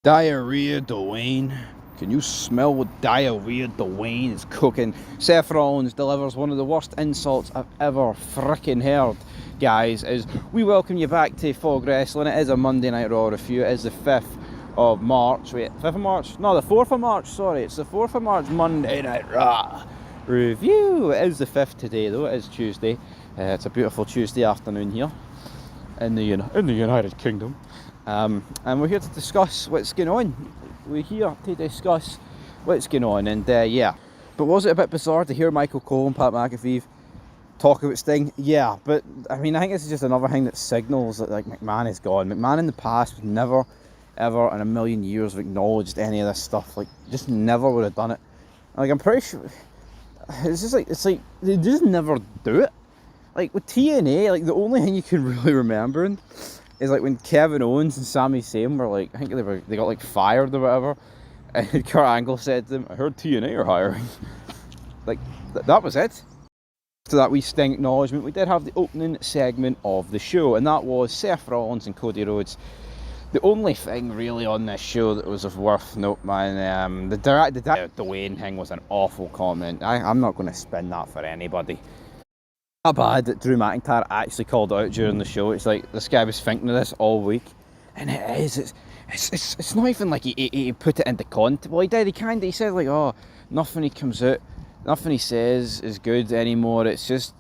Diarrhea Dwayne. Can you smell what diarrhea Dwayne is cooking? Seth Rollins delivers one of the worst insults I've ever fricking heard, guys, as we welcome you back to Fog Wrestling. It is a Monday Night Raw review. It is the 5th of March. Wait, 5th of March? No, the 4th of March, sorry. It's the 4th of March Monday Night Raw review. It is the 5th today, though. It is Tuesday. It's a beautiful Tuesday afternoon here in the United Kingdom. And we're here to discuss what's going on. We're here to discuss what's going on, and yeah. But was it a bit bizarre to hear Michael Cole and Pat McAfee talk about Sting? Yeah, but I mean, I think this is just another thing that signals that like McMahon is gone. McMahon in the past would never, ever in a million years have acknowledged any of this stuff. Like, just never would have done it. Like, I'm pretty sure it's like they just never do it. Like with TNA, like the only thing you can really remember is like when Kevin Owens and Sami Zayn were like, I think they got like fired or whatever, and Kurt Angle said to them, "I heard TNA are hiring." Like that was it. After that wee Sting acknowledgement, we did have the opening segment of the show, and that was Seth Rollins and Cody Rhodes. The only thing really on this show that was of worth note, man, the Dwayne thing was an awful comment. I'm not going to spin that for anybody. Not bad that Drew McIntyre actually called it out during the show. It's like this guy was thinking of this all week, and it is. It's not even like he put it into context. Well, he did. He said like, oh, nothing he comes out, nothing he says is good anymore. It's just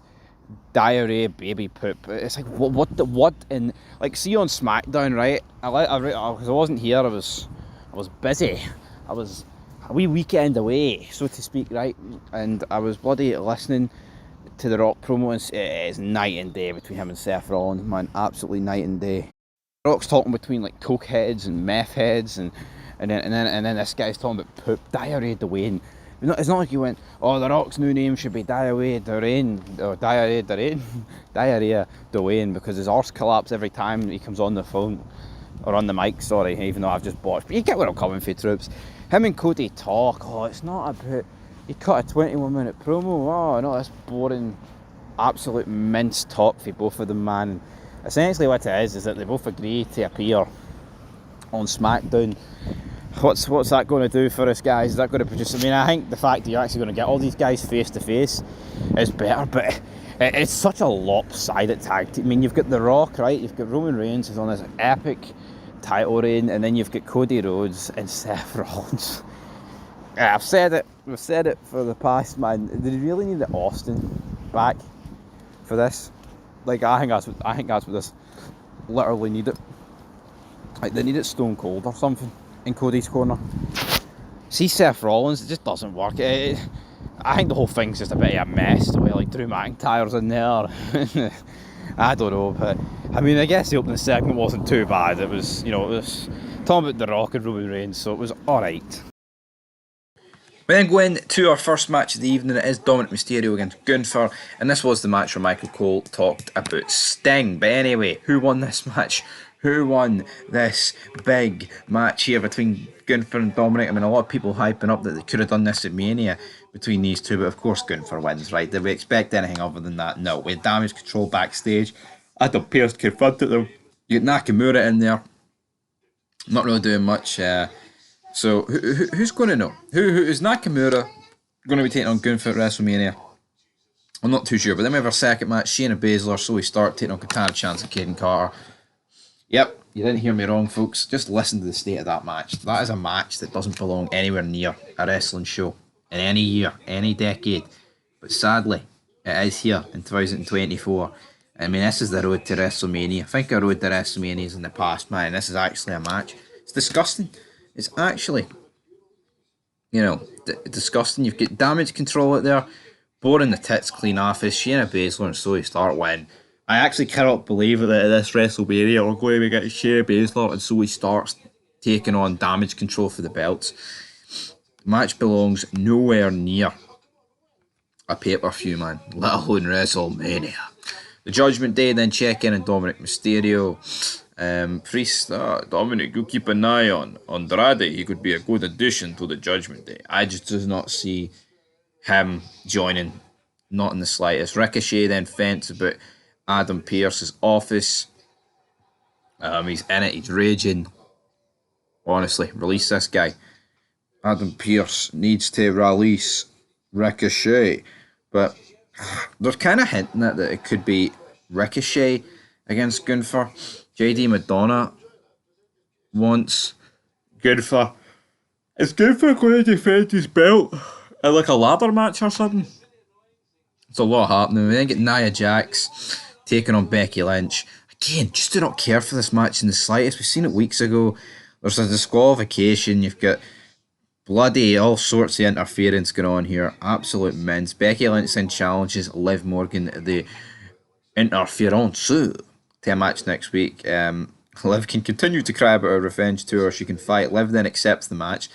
diarrhea, baby poop. It's like what in like, see on SmackDown, right? Because I wasn't here. I was busy. I was a wee weekend away, so to speak, right? And I was bloody listening to the Rock promo, and it is night and day between him and Seth Rollins, man. Absolutely night and day. Rock's talking between like coke heads and meth heads, and then this guy's talking about poop. Diarrhea Dwayne. It's not like he went, oh, the Rock's new name should be Diarrhea Dwayne, or Diarrhea Dwayne, because his arse collapses every time he comes on the phone, or on the mic, sorry, even though I've just botched. But you get where I'm coming from, troops. Him and Cody talk, oh, it's not about, he cut a 21-minute promo, oh no, that's boring, absolute mince talk for both of them, man. Essentially what it is that they both agree to appear on SmackDown. What's that going to do for us, guys? Is that going to produce, I mean, I think the fact that you're actually going to get all these guys face to face is better, but it's such a lopsided tag team. I mean, you've got The Rock, right? You've got Roman Reigns who's on this epic title reign, and then you've got Cody Rhodes and Seth Rollins. I've said it for the past, man. Did you really need the Austin back for this? Like, I think that's what this literally needed. Like, they need it Stone Cold or something in Cody's corner. See Seth Rollins, it just doesn't work. I think the whole thing's just a bit of a mess. The way like Drew McIntyre's in there. I don't know, but I mean, I guess the opening segment wasn't too bad. It was, it was talking about The Rock and Roman Reigns, so it was alright. We then go into our first match of the evening. It is Dominic Mysterio against Gunther, and this was the match where Michael Cole talked about Sting. But anyway, who won this match? Who won this big match here between Gunther and Dominic? I mean, a lot of people hyping up that they could have done this at Mania between these two, but of course Gunther wins, right? Did we expect anything other than that? No. We had damage control backstage. Adam Pearce confronted them. You get Nakamura in there. Not really doing much. So who's going to know? Who is Nakamura going to be taking on Gunther at WrestleMania? I'm not too sure. But then we have our second match: Shayna Baszler, Zoe Stark taking on Katana Chance and Kaden Carter. Yep, you didn't hear me wrong, folks. Just listen to the state of that match. That is a match that doesn't belong anywhere near a wrestling show in any year, any decade. But sadly, it is here in 2024. I mean, this is the road to WrestleMania. I think I rode the WrestleManias in the past, man. This is actually a match. It's disgusting. It's actually, disgusting. You've got damage control out there, boring the tits clean off his. Shayna Baszler and Zoe Stark win. I actually cannot believe that at this WrestleMania we're going to get Shayna Baszler and Zoe Stark taking on damage control for the belts. The match belongs nowhere near a pay-per-view, man, let alone WrestleMania. The Judgment Day then check in on Dominic Mysterio. Priest, Dominic, you keep an eye on Andrade. He could be a good addition to the Judgment Day. I just do not see him joining, not in the slightest. Ricochet then fence about Adam Pearce's office. He's in it, he's raging. Honestly, release this guy. Adam Pearce needs to release Ricochet. But they're kind of hinting at that it could be Ricochet against Gunther. JD Madonna wants Gunther. Is Gunther going to defend his belt in like a ladder match or something? It's a lot happening. We then get Nia Jax taking on Becky Lynch. Again, just do not care for this match in the slightest. We've seen it weeks ago. There's a disqualification. You've got bloody all sorts of interference going on here. Absolute mince. Becky Lynch then challenges Liv Morgan, the interference, to a match next week. Liv can continue to cry about her revenge tour. She can fight. Liv then accepts the match.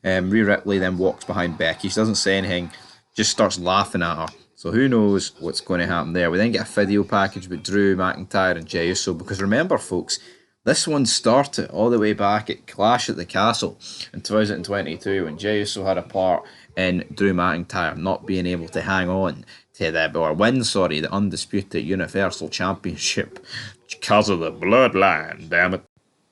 Rhea Ripley then walks behind Becky. She doesn't say anything, just starts laughing at her. So who knows what's going to happen there. We then get a video package with Drew McIntyre and Jey Uso, because remember, folks, this one started all the way back at Clash at the Castle in 2022 when Jey Uso had a part in Drew McIntyre not being able to hang on to the Undisputed Universal Championship because of the bloodline, damn it.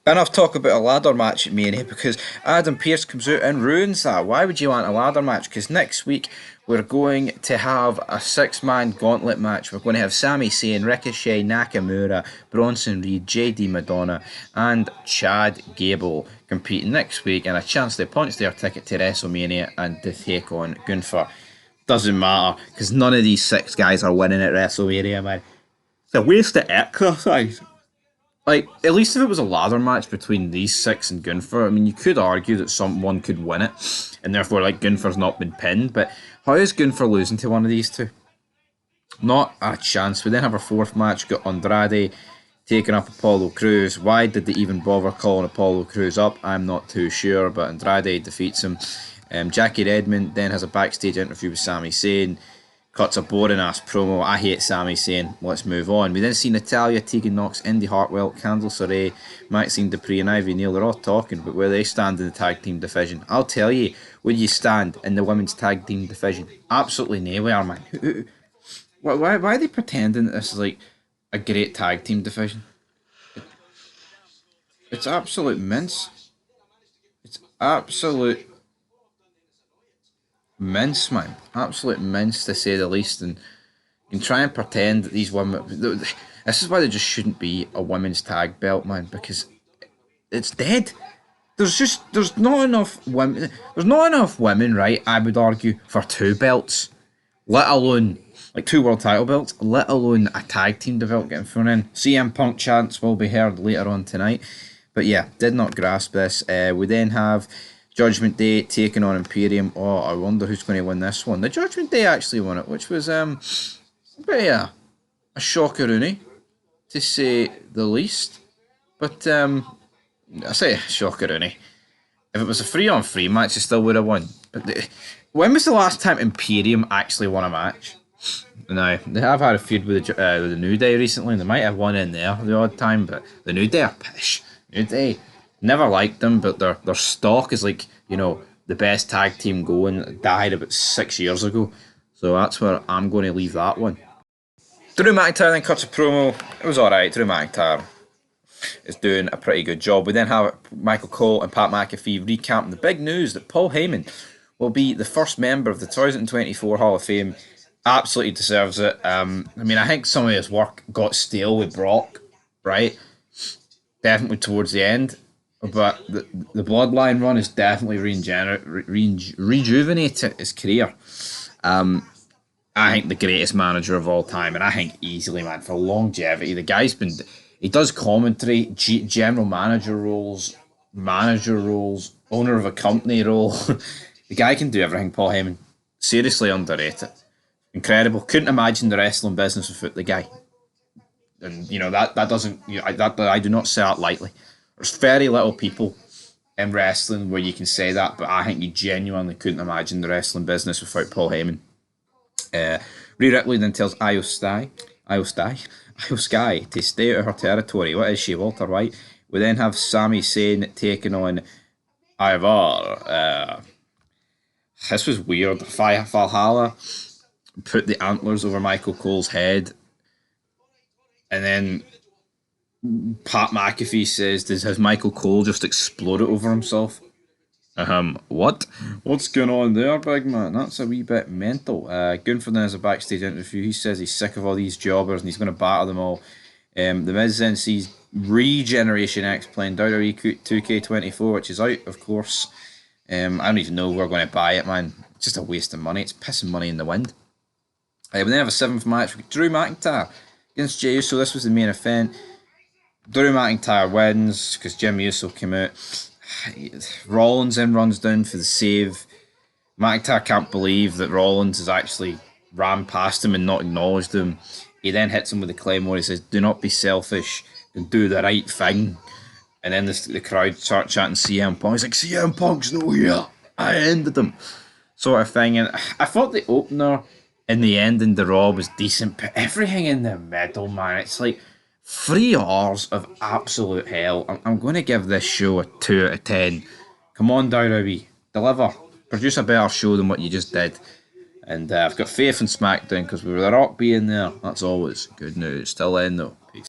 Enough talk about a ladder match at Mania, because Adam Pearce comes out and ruins that. Why would you want a ladder match? Because next week we're going to have a 6-man gauntlet match. We're going to have Sami Zayn, Ricochet, Nakamura, Bronson Reed, JD Madonna and Chad Gable competing next week, and a chance to punch their ticket to WrestleMania and to take on Gunther. Doesn't matter, because none of these 6 guys are winning at WrestleMania, man. It's a waste of exercise. Like, at least if it was a ladder match between these 6 and Gunther, I mean, you could argue that someone could win it, and therefore, like, Gunther's not been pinned, but how is Gunther losing to one of these two? Not a chance. We then have our 4th match, got Andrade taking up Apollo Crews. Why did they even bother calling Apollo Crews up? I'm not too sure, but Andrade defeats him. Jackie Redmond then has a backstage interview with Sami Zayn. Cuts a boring ass promo. I hate Sami Zayn. Let's move on. We then see Natalya, Tegan Nox, Indy Hartwell, Candice LeRae, Maxine Dupree, and Ivy Neal. They're all talking about where they stand in the tag team division. I'll tell you where you stand in the women's tag team division. Absolutely nowhere, man. Why are they pretending that this is like a great tag team division? It's absolute mince. It's absolute mince, man. Absolute mince, to say the least. And you can try and pretend that these women... This is why there just shouldn't be a women's tag belt, man, because it's dead. There's not enough women. There's not enough women, right, I would argue, for 2 belts. Let alone, like, 2 world title belts, let alone a tag team belt getting thrown in. CM Punk chants will be heard later on tonight. But yeah, did not grasp this. We then have Judgment Day taking on Imperium. Oh, I wonder who's going to win this one. The Judgment Day actually won it, which was a shockeroonie, to say the least. But I say shockeroonie. If it was a 3-on-3 match, they still would have won. But when was the last time Imperium actually won a match? Now, they have had a feud with the New Day recently, and they might have won in there the odd time, but the New Day are pish. New Day, never liked them, but their stock is like, you know, the best tag team going. Died about 6 years ago. So that's where I'm going to leave that one. Drew McIntyre then cuts a promo. It was alright. Drew McIntyre is doing a pretty good job. We then have Michael Cole and Pat McAfee recapping the big news that Paul Heyman will be the first member of the 2024 Hall of Fame. Absolutely deserves it. I mean, I think some of his work got stale with Brock, right? Definitely towards the end. But the Bloodline run has definitely rejuvenated his career. I think the greatest manager of all time, and I think easily, man, for longevity. The guy's been... He does commentary, general manager roles, owner of a company role. The guy can do everything, Paul Heyman. Seriously underrated. Incredible. Couldn't imagine the wrestling business without the guy. And, you know, that doesn't... You know, that I do not say that lightly. There's very little people in wrestling where you can say that, but I think you genuinely couldn't imagine the wrestling business without Paul Heyman. Rhea Ripley then tells Io Sky to stay out of her territory. What is she, Walter White? We then have Sami Zayn taking on Ivar. This was weird. Valhalla put the antlers over Michael Cole's head, and then Pat McAfee says, has Michael Cole just exploded over himself? What? What's going on there, big man? That's a wee bit mental. Gunther then has a backstage interview. He says he's sick of all these jobbers and he's going to batter them all. The Miz then sees Regeneration X playing WWE 2K24, which is out, of course. I don't even know if we're going to buy it, man. It's just a waste of money. It's pissing money in the wind. We then have a seventh match with Drew McIntyre against Jey Uso. This was the main event. Drew McIntyre wins because Jimmy Uso came out. Rollins then runs down for the save. McIntyre can't believe that Rollins has actually ran past him and not acknowledged him. He then hits him with a claymore. He says, "Do not be selfish and do the right thing." And then the crowd start chanting CM Punk. He's like, "CM Punk's not here. I ended him." Sort of thing. And I thought the opener and the ending the Raw was decent, but everything in the middle, man, it's like 3 hours of absolute hell. I'm going to give this show a 2 out of 10. Come on, WWE, deliver. Produce a better show than what you just did. And I've got faith in SmackDown because with The Rock being there, that's always good news. Till then, though, peace.